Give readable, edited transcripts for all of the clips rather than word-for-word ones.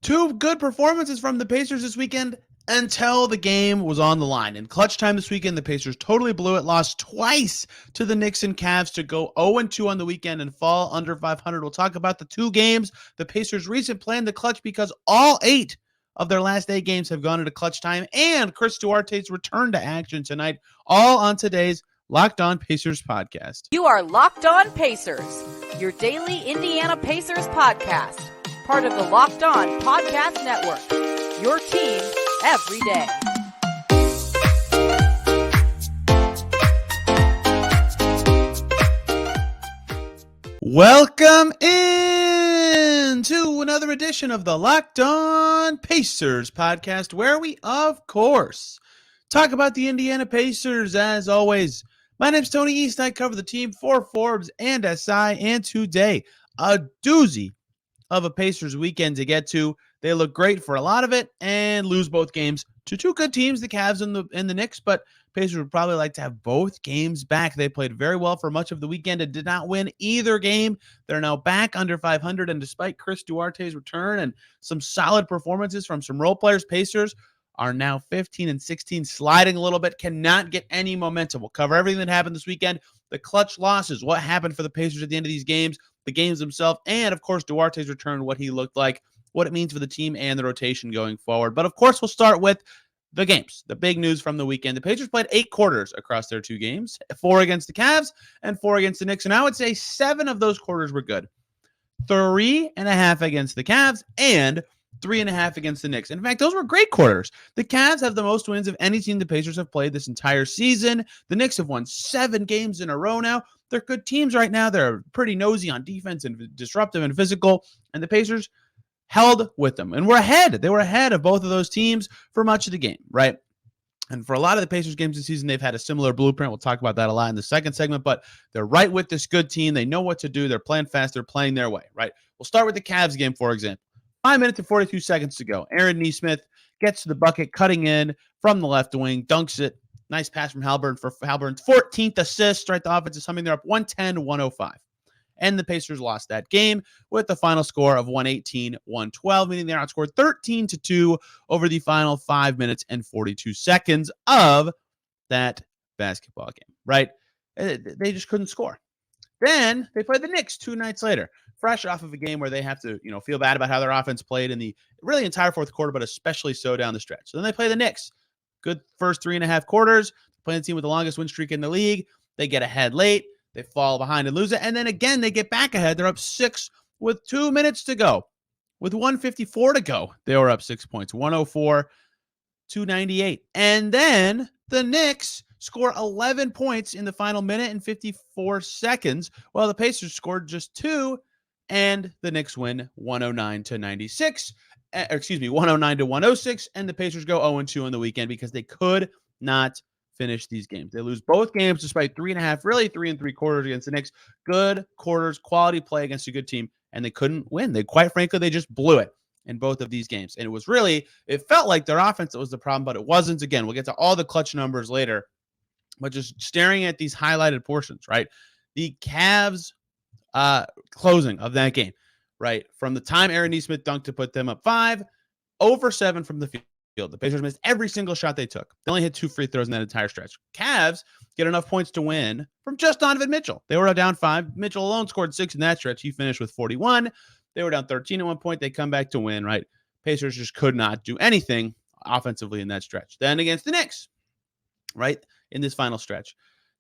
Two good performances from the Pacers this weekend until the game was on the line. In clutch time this weekend, the Pacers totally blew it, lost twice to the Knicks and Cavs to go 0-2 on the weekend and fall under 500. We'll talk about the two games, the Pacers' recent plan to clutch because all 8 of their last 8 games have gone into clutch time, and Chris Duarte's return to action tonight, all on today's Locked On Pacers podcast. You are Locked On Pacers, your daily Indiana Pacers podcast. Part of the Locked On Podcast Network, your team every day. Welcome in to another edition of the Locked On Pacers podcast, where we, of course, talk about the Indiana Pacers as always. My name's Tony East. I cover the team for Forbes and SI, and today, a doozy of a Pacers weekend to get to. They look great for a lot of it and lose both games to two good teams, the Cavs and the Knicks, but Pacers would probably like to have both games back. They played very well for much of the weekend and did not win either game. They're now back under 500, and despite Chris Duarte's return and some solid performances from some role players, Pacers are now 15-16, sliding a little bit, cannot get any momentum. We'll cover everything that happened this weekend, the clutch losses, what happened for the Pacers at the end of these games, the games themselves, and of course, Duarte's return, what he looked like, what it means for the team and the rotation going forward. But of course, we'll start with the games, the big news from the weekend. The Pacers played 8 quarters across their 2 games, 4 against the Cavs and 4 against the Knicks. And I would say 7 of those quarters were good. 3.5 against the Cavs and 3.5 against the Knicks. In fact, those were great quarters. The Cavs have the most wins of any team the Pacers have played this entire season. The Knicks have won 7 games in a row now. They're good teams right now. They're pretty nosy on defense and disruptive and physical. And the Pacers held with them. And we're ahead. They were ahead of both of those teams for much of the game, right? And for a lot of the Pacers games this season, they've had a similar blueprint. We'll talk about that a lot in the second segment, but they're right with this good team. They know what to do. They're playing fast. They're playing their way, right? We'll start with the Cavs game, for example. 5 minutes and 42 seconds to go. Aaron Nesmith gets to the bucket, cutting in from the left wing, dunks it. Nice pass from Haliburton for Haliburton's 14th assist, right? The offense is something they're up 110-105. And the Pacers lost that game with the final score of 118-112, meaning they outscored 13-2 over the final 5 minutes and 42 seconds of that basketball game, right? They just couldn't score. Then they played the Knicks 2 nights later, fresh off of a game where they have to, feel bad about how their offense played in the really entire fourth quarter, but especially so down the stretch. So then they play the Knicks. Good first 3.5 quarters, playing the team with the longest win streak in the league. They get ahead late. They fall behind and lose it. And then again, they get back ahead. They're up 6 with 2 minutes to go. With 1:54 to go, they were up 6 points, 104-98. And then the Knicks score 11 points in the final minute and 54 seconds, while the Pacers scored just 2, and the Knicks win 109-96. 109-106, and the Pacers go 0-2 on the weekend because they could not finish these games. They lose both games despite 3.5, really 3 3/4 against the Knicks. Good quarters, quality play against a good team, and they couldn't win. Quite frankly, they just blew it in both of these games. And it felt like their offense that was the problem, but it wasn't. Again, we'll get to all the clutch numbers later, but just staring at these highlighted portions, right? The Cavs closing of that game, right? From the time Aaron Nesmith dunked to put them up 5, over 7 from the field. The Pacers missed every single shot they took. They only hit 2 free throws in that entire stretch. Cavs get enough points to win from just Donovan Mitchell. They were down 5. Mitchell alone scored 6 in that stretch. He finished with 41. They were down 13 at one point. They come back to win, right? Pacers just could not do anything offensively in that stretch. Then against the Knicks, right, in this final stretch,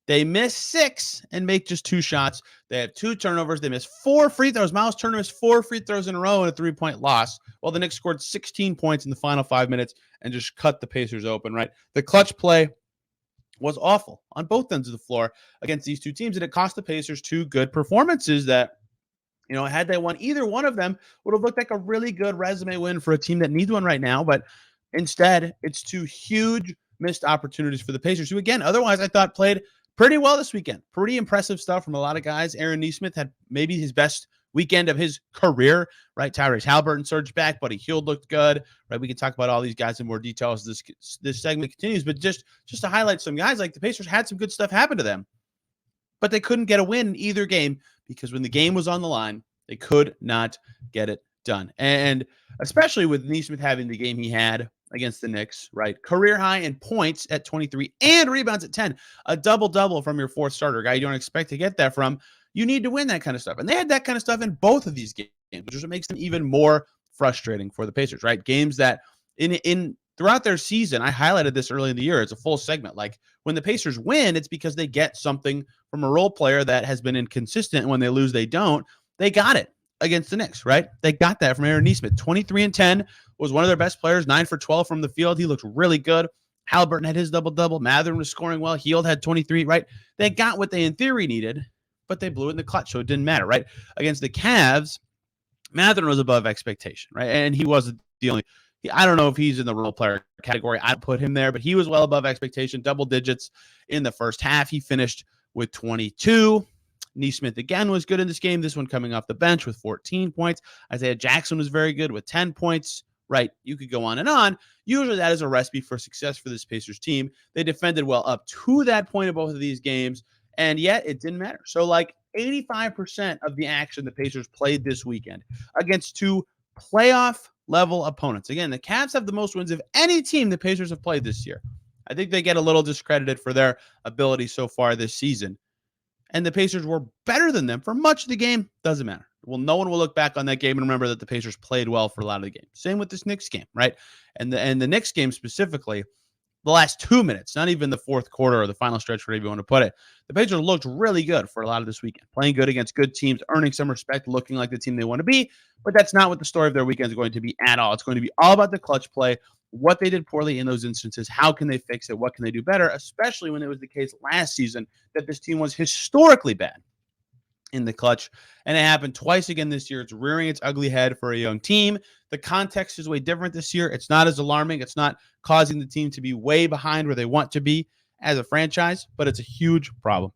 they miss 6 and make just 2 shots. They have 2 turnovers. They miss 4 free throws. Miles Turner missed 4 free throws in a row in a 3-point loss, while the Knicks scored 16 points in the final 5 minutes and just cut the Pacers open, right? The clutch play was awful on both ends of the floor against these two teams, and it cost the Pacers 2 good performances that, had they won either one of them, would have looked like a really good resume win for a team that needs one right now. But instead, it's 2 huge missed opportunities for the Pacers, who, again, otherwise I thought played pretty well this weekend. Pretty impressive stuff from a lot of guys. Aaron Nesmith had maybe his best weekend of his career, right? Tyrese Haliburton surged back. Buddy Hield looked good, right? We can talk about all these guys in more detail as this segment continues, but just to highlight some guys, like the Pacers had some good stuff happen to them, but they couldn't get a win in either game because when the game was on the line, they could not get it done. And especially with Nesmith having the game he had against the Knicks, right? Career high in points at 23 and rebounds at 10. A double-double from your fourth starter, guy you don't expect to get that from. You need to win that kind of stuff. And they had that kind of stuff in both of these games, which is what makes them even more frustrating for the Pacers, right? Games that in throughout their season, I highlighted this early in the year. It's a full segment. Like when the Pacers win, it's because they get something from a role player that has been inconsistent. And when they lose, they don't. They got it against the Knicks, right? They got that from Aaron Nesmith. 23 and 10 was one of their best players, 9 for 12 from the field. He looked really good. Halliburton had his double-double. Mathurin was scoring well. Hield had 23, right? They got what they in theory needed, but they blew it in the clutch, so it didn't matter, right? Against the Cavs, Mathurin was above expectation, right? And he wasn't the only. I don't know if he's in the role player category. I'd put him there, but he was well above expectation, double digits in the first half. He finished with 22. Nesmith again was good in this game. This one coming off the bench with 14 points. Isaiah Jackson was very good with 10 points. Right, you could go on and on. Usually that is a recipe for success for this Pacers team. They defended well up to that point of both of these games, and yet it didn't matter. So like 85% of the action the Pacers played this weekend against two playoff-level opponents. Again, the Cavs have the most wins of any team the Pacers have played this year. I think they get a little discredited for their ability so far this season. And the Pacers were better than them for much of the game. Doesn't matter. Well, no one will look back on that game and remember that the Pacers played well for a lot of the game. Same with this Knicks game, right? And the Knicks game specifically, the last 2 minutes, not even the fourth quarter or the final stretch, whatever you want to put it, the Pacers looked really good for a lot of this weekend. Playing good against good teams, earning some respect, looking like the team they want to be. But that's not what the story of their weekend is going to be at all. It's going to be all about the clutch play, what they did poorly in those instances, how can they fix it, what can they do better, especially when it was the case last season that this team was historically bad in the clutch. And it happened twice again this year. It's rearing its ugly head for a young team. The context is way different this year. It's not as alarming. It's not causing the team to be way behind where they want to be as a franchise, but it's a huge problem.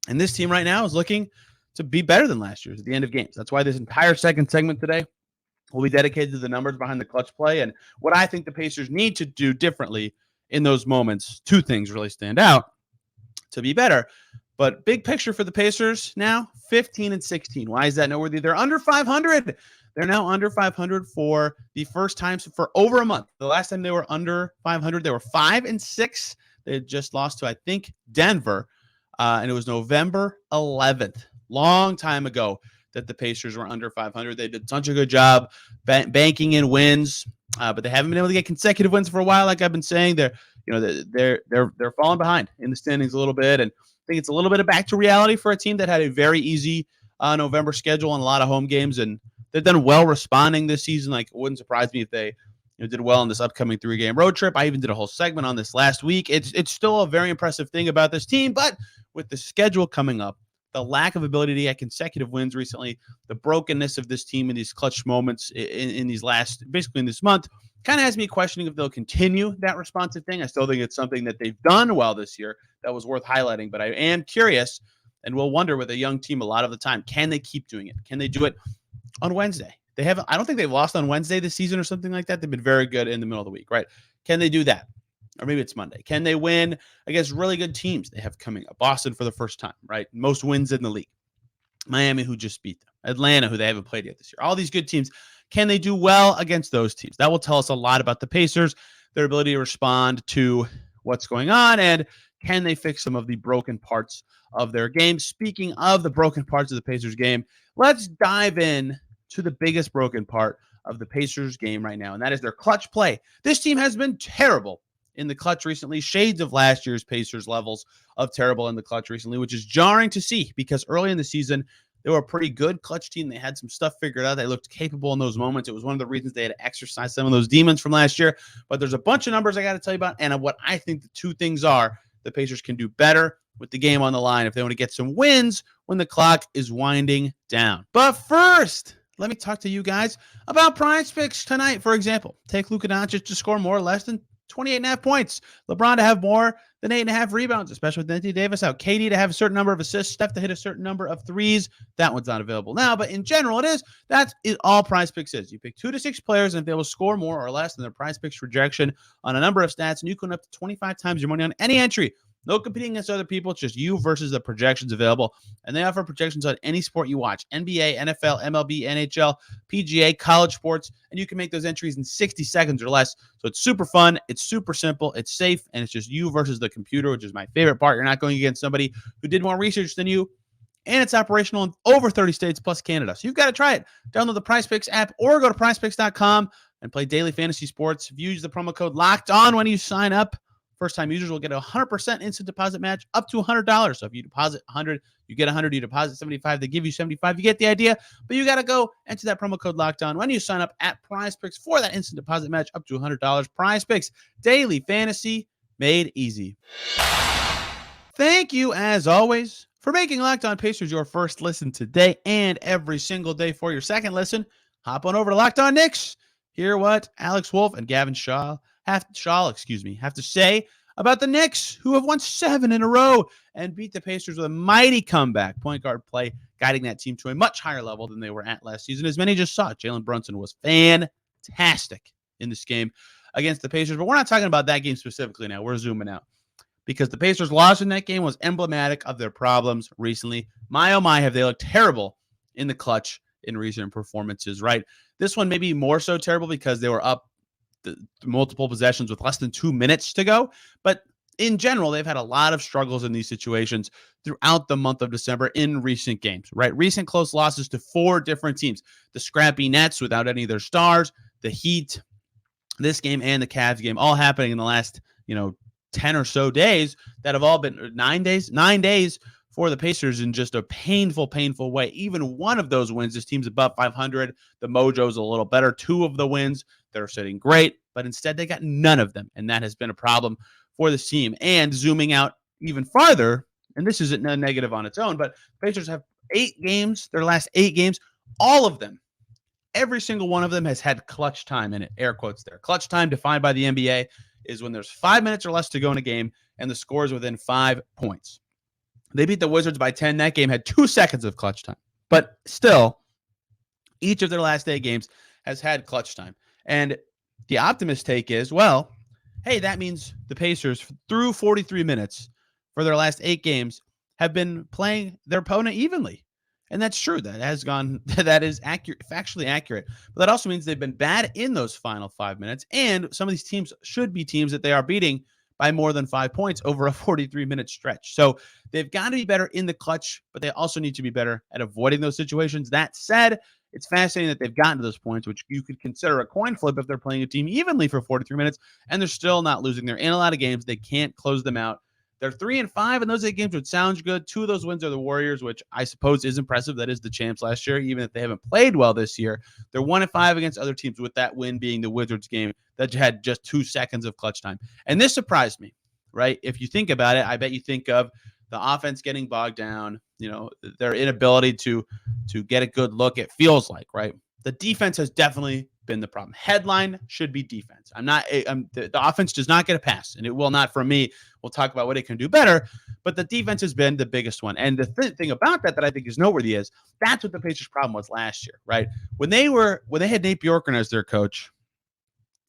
And this team right now is looking to be better than last year's at the end of games. That's why this entire second segment today will be dedicated to the numbers behind the clutch play and what I think the Pacers need to do differently in those moments. Two things really stand out to be better. But big picture for the Pacers now, 15 and 16. Why is that noteworthy? They're under 500. They're now under 500 for the first time for over a month. The last time they were under 500, they were 5 and 6. They had just lost to, I think, Denver, and it was November 11th. Long time ago that the Pacers were under 500. They did such a good job banking in wins, but they haven't been able to get consecutive wins for a while. Like I've been saying, they're falling behind in the standings a little bit, and I think it's a little bit of back to reality for a team that had a very easy November schedule and a lot of home games, and they've done well responding this season. Like it wouldn't surprise me if they did well in this upcoming 3-game road trip. I even did a whole segment on this last week. It's still a very impressive thing about this team, but with the schedule coming up, the lack of ability to get consecutive wins recently, the brokenness of this team in these clutch moments in these basically in this month, kind of has me questioning if they'll continue that responsive thing. I still think it's something that they've done well this year that was worth highlighting, but I am curious and will wonder with a young team a lot of the time, can they keep doing it? Can they do it on Wednesday? I don't think they've lost on Wednesday this season or something like that. They've been very good in the middle of the week, right? Can they do that? Or maybe it's Monday. Can they win against really good teams they have coming up? Boston for the first time, right? Most wins in the league. Miami, who just beat them. Atlanta, who they haven't played yet this year. All these good teams. Can they do well against those teams? That will tell us a lot about the Pacers, their ability to respond to what's going on, and can they fix some of the broken parts of their game? Speaking of the broken parts of the Pacers game, let's dive in to the biggest broken part of the Pacers game right now, and that is their clutch play. This team has been terrible in the clutch recently, shades of last year's Pacers levels of terrible in the clutch recently, which is jarring to see because early in the season, they were a pretty good clutch team. They had some stuff figured out. They looked capable in those moments. It was one of the reasons they had to exercise some of those demons from last year. But there's a bunch of numbers I got to tell you about, and what I think the two things are the Pacers can do better with the game on the line if they want to get some wins when the clock is winding down. But first, let me talk to you guys about PrizePicks tonight. For example, take Luka Doncic to score more or less than 28.5 points. LeBron to have more than 8.5 rebounds, especially with Anthony Davis out. KD to have a certain number of assists. Steph to hit a certain number of threes. That one's not available now, but in general, it is. That is all PrizePicks is. You pick 2 to 6 players, and if they will score more or less than their PrizePicks projection on a number of stats, and you can win up to 25 times your money on any entry. No competing against other people. It's just you versus the projections available. And they offer projections on any sport you watch: NBA, NFL, MLB, NHL, PGA, college sports. And you can make those entries in 60 seconds or less. So it's super fun. It's super simple. It's safe. And it's just you versus the computer, which is my favorite part. You're not going against somebody who did more research than you. And it's operational in over 30 states plus Canada. So you've got to try it. Download the PrizePicks app or go to PrizePicks.com and play daily fantasy sports. If you use the promo code LOCKEDON when you sign up, first-time users will get a 100% instant deposit match up to $100. So if you deposit 100, you get 100. You deposit 75, they give you 75. You get the idea. But you got to go enter that promo code LOCKEDON when you sign up at PrizePicks for that instant deposit match up to $100. PrizePicks, daily fantasy made easy. Thank you, as always, for making Locked On Pacers your first listen today and every single day for your second listen. Hop on over to Locked On Knicks. Hear what Alex Wolf and Gavin Shaw have to say about the Knicks, who have won 7 in a row and beat the Pacers with a mighty comeback. Point guard play guiding that team to a much higher level than they were at last season. As many just saw, Jalen Brunson was fantastic in this game against the Pacers. But we're not talking about that game specifically now. We're zooming out, because the Pacers' loss in that game was emblematic of their problems recently. My, oh my, have they looked terrible in the clutch in recent performances, right? This one may be more so terrible because they were up the multiple possessions with less than 2 minutes to go. But in general, they've had a lot of struggles in these situations throughout the month of December in recent games, right? Recent close losses to 4 different teams. The scrappy Nets without any of their stars, the Heat, this game, and the Cavs game, all happening in the last, 10 or so days that have all been 9 days for the Pacers in just a painful way. Even one of those wins, this team's above 500. The mojo's a little better. 2 of the wins, they're sitting great, but instead they got none of them. And that has been a problem for this team. And zooming out even farther, and this isn't a negative on its own, but Pacers have 8 games, their last 8 games, all of them, every single one of them has had clutch time in it. Air quotes there. Clutch time defined by the NBA is when there's 5 minutes or less to go in a game and the score is within 5 points. They beat the Wizards by 10. That game had 2 seconds of clutch time. But still, each of their last 8 games has had clutch time. And the optimist take is, well, hey, that means the Pacers through 43 minutes for their last 8 games have been playing their opponent evenly. And that's true. That is accurate, factually accurate. But that also means they've been bad in those final 5 minutes. And some of these teams should be teams that they are beating by more than 5 points over a 43-minute stretch. So they've got to be better in the clutch, but they also need to be better at avoiding those situations. That said, it's fascinating that they've gotten to those points, which you could consider a coin flip if they're playing a team evenly for 43 minutes, and they're still not losing. They're in a lot of games. They can't close them out. They're 3-5 in those 8 games, which sounds good. 2 of those wins are the Warriors, which I suppose is impressive. That is the champs last year, even if they haven't played well this year. They're 1-5 against other teams, with that win being the Wizards game that had just 2 seconds of clutch time. And this surprised me, right? If you think about it, I bet you think of the offense getting bogged down, their inability to get a good look, it feels like, right? The defense has definitely been the problem. Headline should be defense. The offense does not get a pass, and it will not from me. We'll talk about what it can do better, but the defense has been the biggest one. And the thing about that I think is noteworthy is that's what the Pacers' problem was last year, right? When they had Nate Bjorkgren as their coach,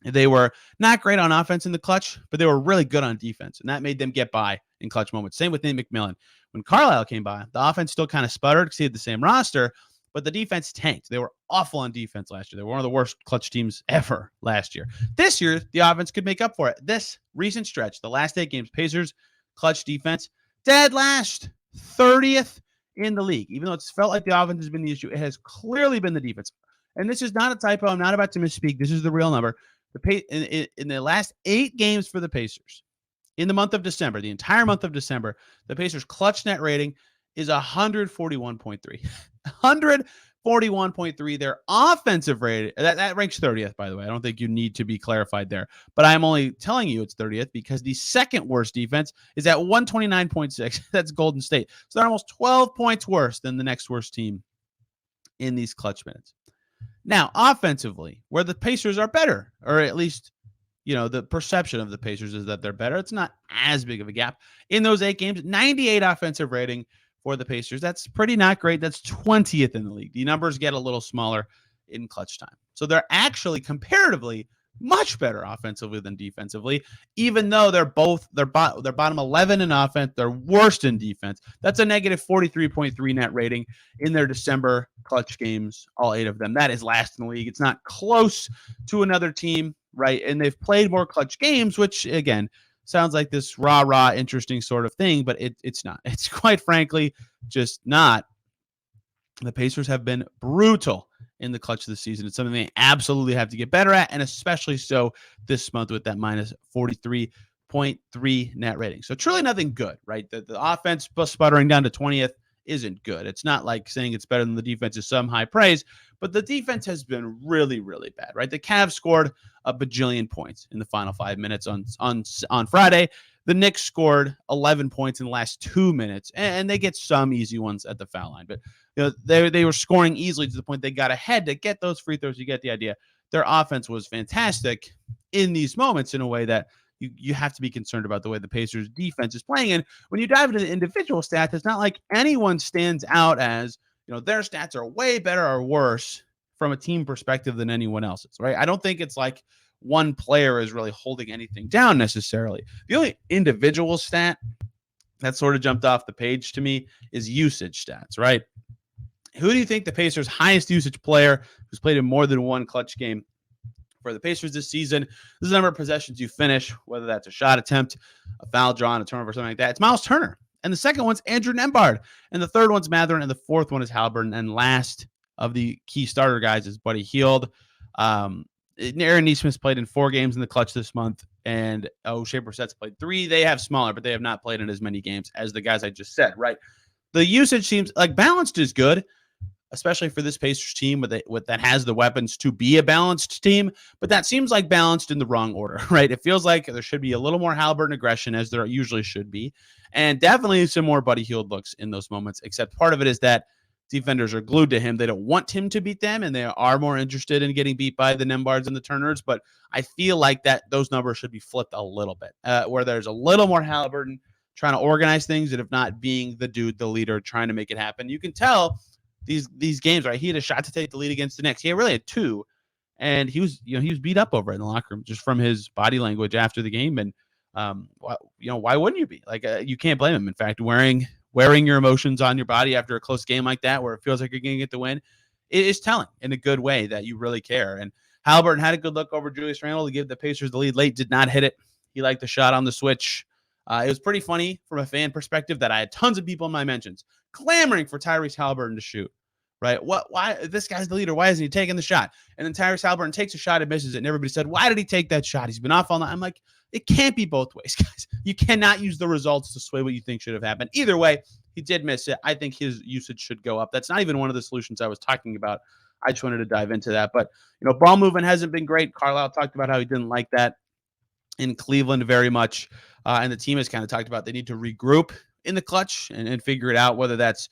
they were not great on offense in the clutch, but they were really good on defense, and that made them get by in clutch moments. Same with Nate McMillan. When Carlisle came by, the offense still kind of sputtered because he had the same roster, but the defense tanked. They were awful on defense last year. They were one of the worst clutch teams ever last year. This year, the offense could make up for it. This recent stretch, the last 8 games, Pacers clutch defense, dead last, 30th in the league. Even though it's felt like the offense has been the issue, it has clearly been the defense. And this is not a typo. I'm not about to misspeak. This is the real number. In the last 8 games for the Pacers, in the month of December, the entire month of December, the Pacers' clutch net rating is 141.3. 141.3. Their offensive rating, that ranks 30th, by the way. I don't think you need to be clarified there. But I'm only telling you it's 30th because the second worst defense is at 129.6. That's Golden State. So they're almost 12 points worse than the next worst team in these clutch minutes. Now, offensively, where the Pacers are better, or at least, the perception of the Pacers is that they're better. It's not as big of a gap. In those 8 games, 98 offensive rating for the Pacers. That's pretty not great. That's 20th in the league. The numbers get a little smaller in clutch time. So they're actually comparatively much better offensively than defensively, even though they're bottom 11 in offense, they're worst in defense. That's a negative 43.3 net rating in their December clutch games, all 8 of them. That is last in the league. It's not close to another team, right? And they've played more clutch games, which again sounds like this rah-rah interesting sort of thing, but it's not. It's quite frankly just not. The Pacers have been brutal in the clutch of the season. It's something they absolutely have to get better at, and especially so this month with that minus 43.3 net rating. So truly nothing good, right? The offense sputtering down to 20th isn't good. It's not like saying it's better than the defense is some high praise, but the defense has been really, really bad, right? The Cavs scored a bajillion points in the final 5 minutes on Friday. The Knicks scored 11 points in the last 2 minutes, and they get some easy ones at the foul line. But they were scoring easily to the point they got ahead to get those free throws. You get the idea. Their offense was fantastic in these moments in a way that you have to be concerned about the way the Pacers defense is playing. And when you dive into the individual stats, it's not like anyone stands out as, their stats are way better or worse from a team perspective than anyone else's, right? I don't think it's like one player is really holding anything down necessarily. The only individual stat that sort of jumped off the page to me is usage stats, right? Who do you think the Pacers' highest usage player who's played in more than one clutch game for the Pacers this season? This is the number of possessions you finish, whether that's a shot attempt, a foul drawn, a turnover, something like that. It's Miles Turner. And the second one's Andrew Nembhard. And the third one's Mathurin. And the fourth one is Haliburton. And last of the key starter guys is Buddy Hield. Aaron Nesmith's played in 4 games in the clutch this month. And Shea Brissett's played 3. They have smaller, but they have not played in as many games as the guys I just said, right? The usage seems like balanced is good, especially for this Pacers team that has the weapons to be a balanced team, but that seems like balanced in the wrong order, right? It feels like there should be a little more Haliburton aggression, as there usually should be, and definitely some more Buddy Hield looks in those moments, except part of it is that defenders are glued to him. They don't want him to beat them, and they are more interested in getting beat by the Nembhards and the Turners, but I feel like that those numbers should be flipped a little bit, where there's a little more Haliburton trying to organize things, and if not being the dude, the leader, trying to make it happen. You can tell these games, right? He had a shot to take the lead against the Knicks. He really had 2, and he was beat up over it in the locker room just from his body language after the game. And why wouldn't you be? Like, you can't blame him. In fact, wearing your emotions on your body after a close game like that, where it feels like you're going to get the win, it is telling in a good way that you really care. And Haliburton had a good look over Julius Randle to give the Pacers the lead late. Did not hit it. He liked the shot on the switch. It was pretty funny from a fan perspective that I had tons of people in my mentions clamoring for Tyrese Haliburton to shoot, right? Why this guy's the leader? Why isn't he taking the shot? And then Tyrese Haliburton takes a shot and misses it. And everybody said, why did he take that shot? He's been off all night. I'm like, it can't be both ways, guys. You cannot use the results to sway what you think should have happened. Either way, he did miss it. I think his usage should go up. That's not even one of the solutions I was talking about. I just wanted to dive into that. But, ball movement hasn't been great. Carlisle talked about how he didn't like that in Cleveland very much. And the team has kind of talked about they need to regroup in the clutch and figure it out, whether that's,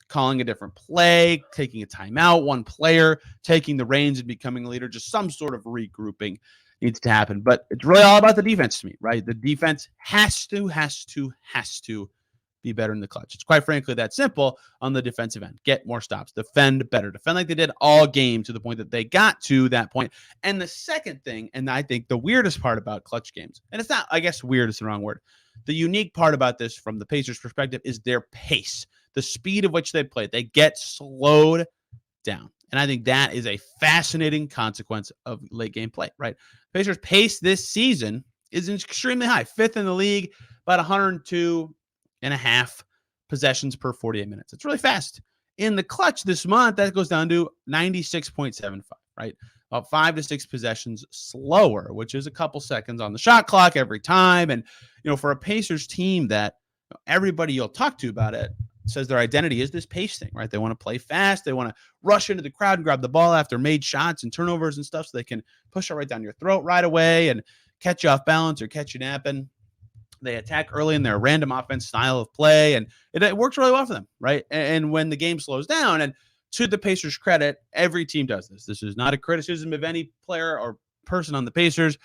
calling a different play, taking a timeout, one player taking the reins and becoming a leader, just some sort of regrouping needs to happen. But it's really all about the defense to me, right? The defense has to be better in the clutch. It's quite frankly that simple on the defensive end. Get more stops, defend better, defend like they did all game to the point that they got to that point. And the second thing, and I think the weirdest part about clutch games, and it's not, I guess weird is the wrong word. The unique part about this from the Pacers' perspective is their pace, the speed of which they play. They get slowed down. And I think that is a fascinating consequence of late game play, right? Pacers' pace this season is extremely high, 5th in the league, about 102.5 possessions per 48 minutes. It's really fast. In the clutch this month, that goes down to 96.75, right? About 5 to 6 possessions slower, which is a couple seconds on the shot clock every time. And, for a Pacers team that everybody you'll talk to about it says their identity is this pace thing, right? They want to play fast. They want to rush into the crowd and grab the ball after made shots and turnovers and stuff so they can push it right down your throat right away and catch you off balance or catch you napping. They attack early in their random offense style of play, and it works really well for them, right? And when the game slows down, and to the Pacers' credit, every team does this. This is not a criticism of any player or person on the Pacers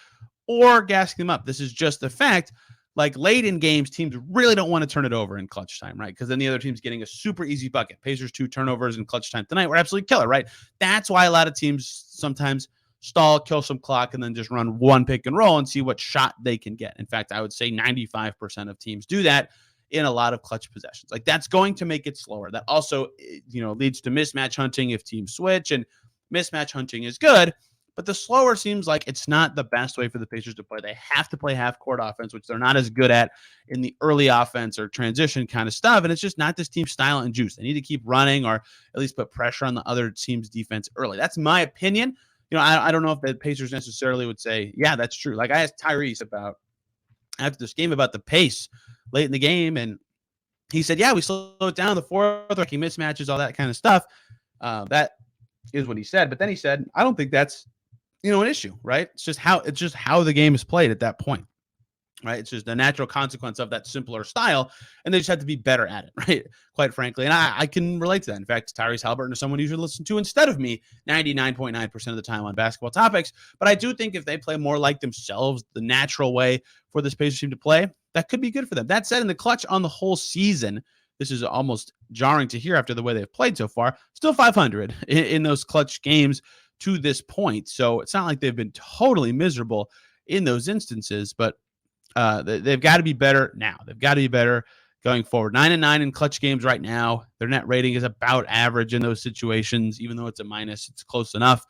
or gassing them up. This is just the fact. Like late in games, teams really don't want to turn it over in clutch time, right? Because then the other team's getting a super easy bucket. Pacers 2 turnovers in clutch time tonight were absolutely killer, right? That's why a lot of teams sometimes stall, kill some clock, and then just run one pick and roll and see what shot they can get. In fact, I would say 95% of teams do that in a lot of clutch possessions. Like, that's going to make it slower. That also, leads to mismatch hunting if teams switch, and mismatch hunting is good. But the slower seems like it's not the best way for the Pacers to play. They have to play half-court offense, which they're not as good at in the early offense or transition kind of stuff. And it's just not this team's style and juice. They need to keep running or at least put pressure on the other team's defense early. That's my opinion. I don't know if the Pacers necessarily would say, yeah, that's true. Like, I asked Tyrese after this game about the pace late in the game, and he said, yeah, we slowed it down in the fourth, like mismatches, all that kind of stuff. That is what he said. But then he said, I don't think that's an issue, right? It's just how the game is played at that point, right? It's just a natural consequence of that simpler style, and they just have to be better at it, right? Quite frankly, and I can relate to that. In fact, Tyrese Halliburton is someone you should listen to instead of me 99.9% of the time on basketball topics. But I do think if they play more like themselves, the natural way for this Pacers team to play, that could be good for them. That said, in the clutch on the whole season, this is almost jarring to hear after the way they've played so far. Still 500 in those clutch games to this point. So it's not like they've been totally miserable in those instances, but they've got to be better now. They've got to be better going forward. 9-9 in clutch games right now. Their net rating is about average in those situations. Even though it's a minus, it's close enough.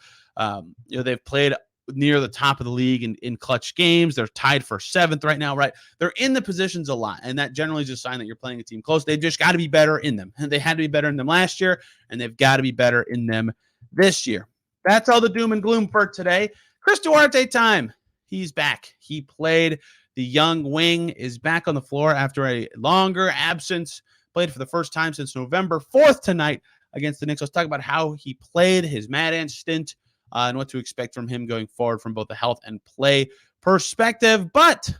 They've played near the top of the league in clutch games. They're tied for 7th right now, right? They're in the positions a lot, and that generally is a sign that you're playing a team close. They've just got to be better in them. And they had to be better in them last year, and they've got to be better in them this year. That's all the doom and gloom for today. Chris Duarte time. He's back. He played. The young wing is back on the floor after a longer absence. Played for the first time since November 4th tonight against the Knicks. Let's talk about how he played, his Mad Ant stint, and what to expect from him going forward from both the health and play perspective. But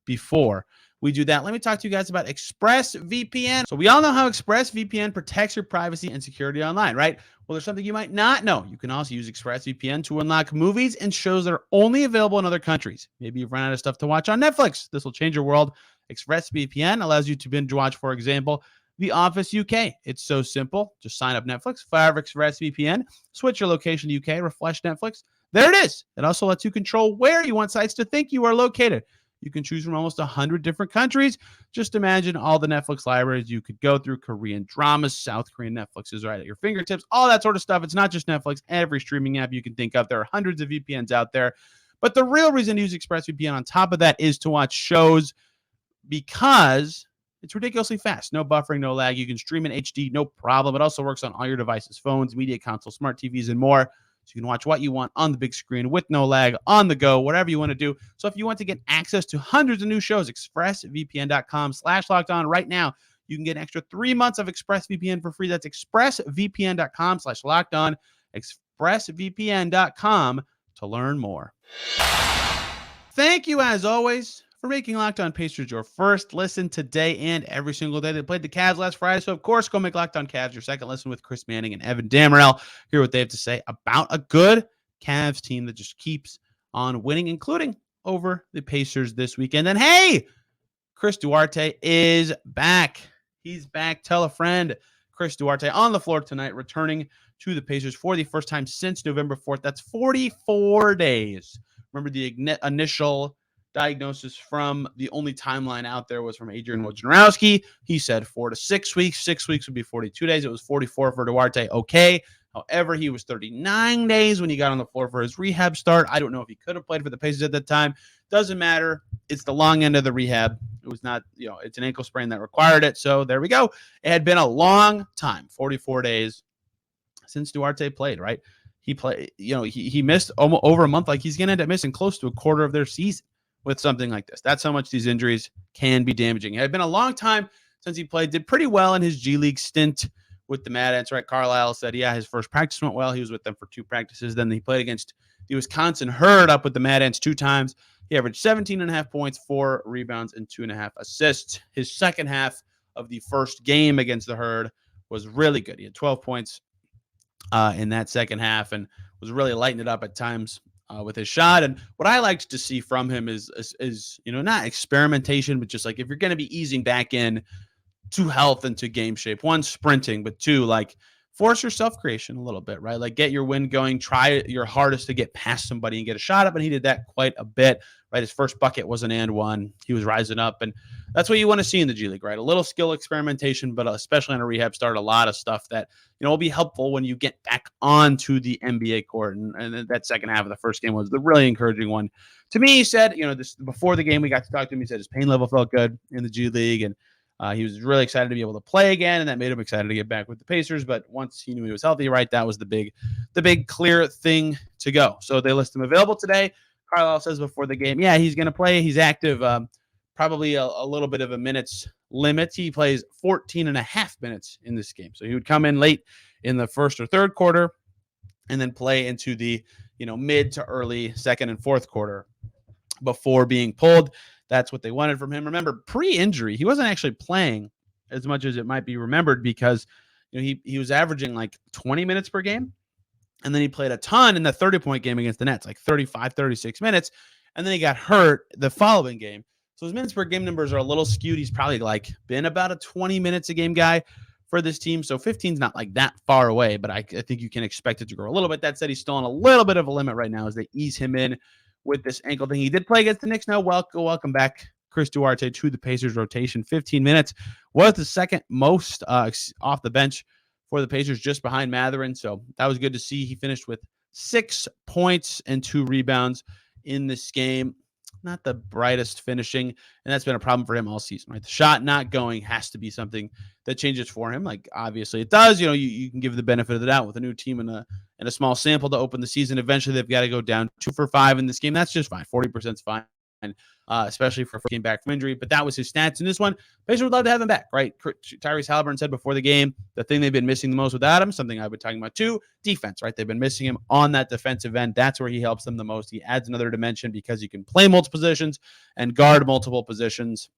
before we do that, let me talk to you guys about ExpressVPN. So we all know how ExpressVPN protects your privacy and security online, right? Well, there's something you might not know. You can also use ExpressVPN to unlock movies and shows that are only available in other countries. Maybe you've run out of stuff to watch on Netflix. This will change your world. ExpressVPN allows you to binge watch, for example, The Office UK. It's so simple. Just sign up Netflix, fire ExpressVPN, switch your location to UK, refresh Netflix. There it is. It also lets you control where you want sites to think you are located. You can choose from almost 100 different countries. Just imagine all the Netflix libraries you could go through. Korean dramas, South Korean Netflix is right at your fingertips, all that sort of stuff. It's not just Netflix. Every streaming app you can think of. There are hundreds of VPNs out there. But the real reason to use ExpressVPN on top of that is to watch shows because it's ridiculously fast. No buffering, no lag. You can stream in HD, no problem. It also works on all your devices, phones, media consoles, smart TVs, and more. So you can watch what you want on the big screen with no lag, on the go, whatever you want to do. So if you want to get access to hundreds of new shows, expressvpn.com/lockedon right now. You can get an extra 3 months of ExpressVPN for free. That's expressvpn.com/lockedon, expressvpn.com to learn more. Thank you, as always, for making Locked On Pacers your first listen today and every single day. They played the Cavs last Friday, so of course, go make Locked On Cavs your second listen with Chris Manning and Evan Dammarell. Hear what they have to say about a good Cavs team that just keeps on winning, including over the Pacers this weekend. And hey, Chris Duarte is back. He's back. Tell a friend. Chris Duarte on the floor tonight, returning to the Pacers for the first time since November 4th. That's 44 days. Remember, the initial diagnosis from the only timeline out there was from Adrian Wojnarowski. He said 4 to 6 weeks. 6 weeks would be 42 days. It was 44 for Duarte. Okay. However, he was 39 days when he got on the floor for his rehab start. I don't know if he could have played for the Pacers at that time. Doesn't matter. It's the long end of the rehab. It was not, it's an ankle sprain that required it. So there we go. It had been a long time, 44 days since Duarte played, right? He played, he missed over a month. Like, he's going to end up missing close to a quarter of their season with something like this. That's how much these injuries can be damaging. It had been a long time since he played. Did pretty well in his G League stint with the Mad Ants, right? Carlisle said, yeah, his first practice went well. He was with them for 2 practices. Then he played against the Wisconsin Herd up with the Mad Ants 2 times. He averaged 17.5 points, 4 rebounds, and 2.5 assists. His second half of the first game against the Herd was really good. He had 12 points in that second half and was really lighting it up at times with his shot. And what I liked to see from him is not experimentation, but just like, if you're going to be easing back in to health and to game shape, 1, sprinting, but 2, like force your self-creation a little bit, right? Like get your wind going, try your hardest to get past somebody and get a shot up, and he did that quite a bit, right? His first bucket was an and one. He was rising up, and that's what you want to see in the G League, right? A little skill experimentation, but especially on a rehab start, a lot of stuff that, will be helpful when you get back onto the NBA court. And that second half of the first game was the really encouraging one. To me, he said, this before the game, we got to talk to him. He said his pain level felt good in the G League, and he was really excited to be able to play again, and that made him excited to get back with the Pacers. But once he knew he was healthy, right, that was the big clear thing to go. So they list him available today. Carlisle says before the game, yeah, he's going to play. He's active, probably a little bit of a minutes limit. He plays 14 and a half minutes in this game. So he would come in late in the first or third quarter and then play into the, mid to early second and fourth quarter before being pulled. That's what they wanted from him. Remember, pre-injury, he wasn't actually playing as much as it might be remembered because he was averaging like 20 minutes per game. And then he played a ton in the 30-point game against the Nets, like 35, 36 minutes. And then he got hurt the following game. So his minutes per game numbers are a little skewed. He's probably like been about a 20 minutes a game guy for this team. So 15 is not like that far away, but I think you can expect it to grow a little bit. That said, he's still on a little bit of a limit right now as they ease him in with this ankle thing. He did play against the Knicks. Now, welcome back, Chris Duarte, to the Pacers rotation. 15 minutes was the second most off the bench for the Pacers, just behind Matherin. So that was good to see. He finished with 6 points and 2 rebounds in this game. Not the brightest finishing, and that's been a problem for him all season, right? The shot not going has to be something that changes for him. Like, obviously it does. You can give the benefit of the doubt with a new team and a small sample to open the season. Eventually they've got to go down 2 for 5 in this game. That's just fine. 40% is fine. Especially for came back from injury, but that was his stats in this one. Pacers would love to have him back, right? Tyrese Halliburton said before the game, the thing they've been missing the most without him, something I've been talking about too, defense, right? They've been missing him on that defensive end. That's where he helps them the most. He adds another dimension because he can play multiple positions and guard multiple positions.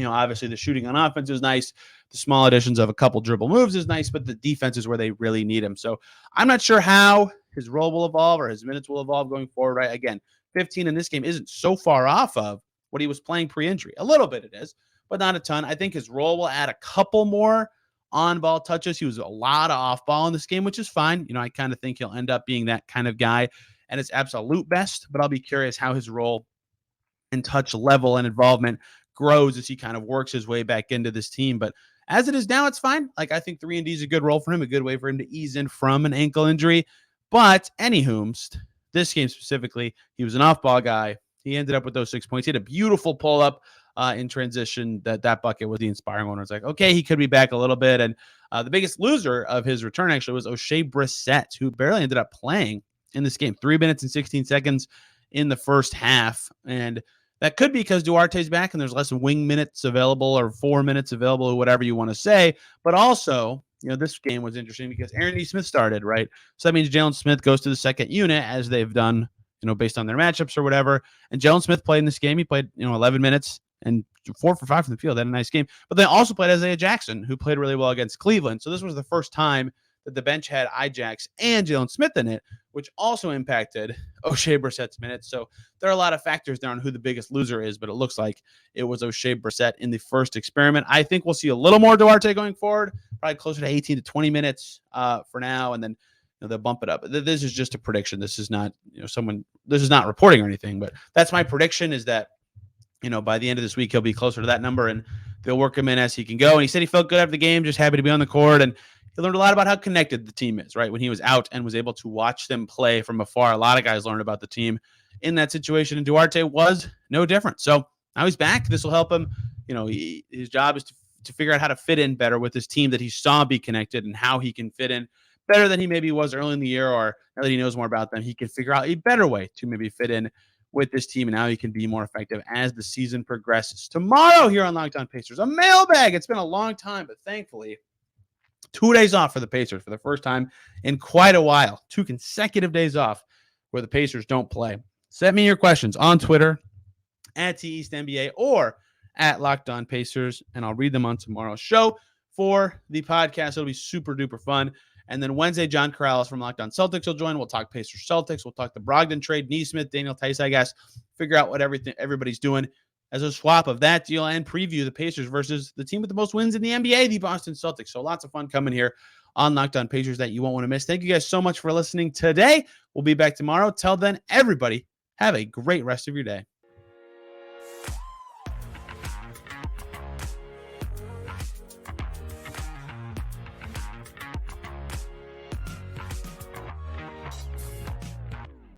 Obviously the shooting on offense is nice. The small additions of a couple dribble moves is nice, but the defense is where they really need him. So I'm not sure how his role will evolve or his minutes will evolve going forward, right? Again, 15 in this game isn't so far off of what he was playing pre-injury. A little bit it is, but not a ton. I think his role will add a couple more on-ball touches. He was a lot of off-ball in this game, which is fine. I kind of think he'll end up being that kind of guy at his absolute best, but I'll be curious how his role and touch level and involvement grows as he kind of works his way back into this team. But as it is now, it's fine. Like, I think 3-and-D is a good role for him, a good way for him to ease in from an ankle injury. But anywho, this game specifically, he was an off-ball guy. He ended up with those 6 points. He had a beautiful pull-up in transition. That bucket was the inspiring one. It's like, okay, he could be back a little bit. And the biggest loser of his return actually was O'Shea Brissett, who barely ended up playing in this game. 3 minutes and 16 seconds in the first half. And that could be because Duarte's back and there's less wing minutes available or 4 minutes available or whatever you want to say. But also, this game was interesting because Aaron E. Smith started, right? So that means Jalen Smith goes to the second unit as they've done, based on their matchups or whatever. And Jalen Smith played in this game. He played, 11 minutes and 4 for 5 from the field. They had a nice game. But they also played Isaiah Jackson, who played really well against Cleveland. So this was the first time that the bench had Ijax and Jalen Smith in it, which also impacted O'Shea Brissett's minutes. So there are a lot of factors there on who the biggest loser is, but it looks like it was O'Shea Brissett in the first experiment. I think we'll see a little more Duarte going forward, probably closer to 18 to 20 minutes for now, and then they'll bump it up. This is just a prediction. This is not this is not reporting or anything, but that's my prediction is that by the end of this week he'll be closer to that number and they'll work him in as he can go. And he said he felt good after the game, just happy to be on the court, and he learned a lot about how connected the team is, right? When he was out and was able to watch them play from afar, a lot of guys learned about the team in that situation, and Duarte was no different. So now he's back. This will help him. His job is to figure out how to fit in better with this team that he saw be connected and how he can fit in better than he maybe was early in the year, or now that he knows more about them, he can figure out a better way to maybe fit in with this team, and how he can be more effective as the season progresses. Tomorrow here on Locked On Pacers, a mailbag. It's been a long time, but thankfully, 2 days off for the Pacers for the first time in quite a while. 2 consecutive days off where the Pacers don't play. Send me your questions on Twitter at TEastNBA or at Locked On Pacers, and I'll read them on tomorrow's show for the podcast. It'll be super duper fun. And then Wednesday, John Corrales from Locked On Celtics will join. We'll talk Pacers Celtics. We'll talk the Brogdon trade, Neesmith, Daniel Tice, I guess. Figure out what everybody's doing as a swap of that deal and preview the Pacers versus the team with the most wins in the NBA, the Boston Celtics. So lots of fun coming here on Locked On Pacers that you won't want to miss. Thank you guys so much for listening today. We'll be back tomorrow. Till then, everybody, have a great rest of your day.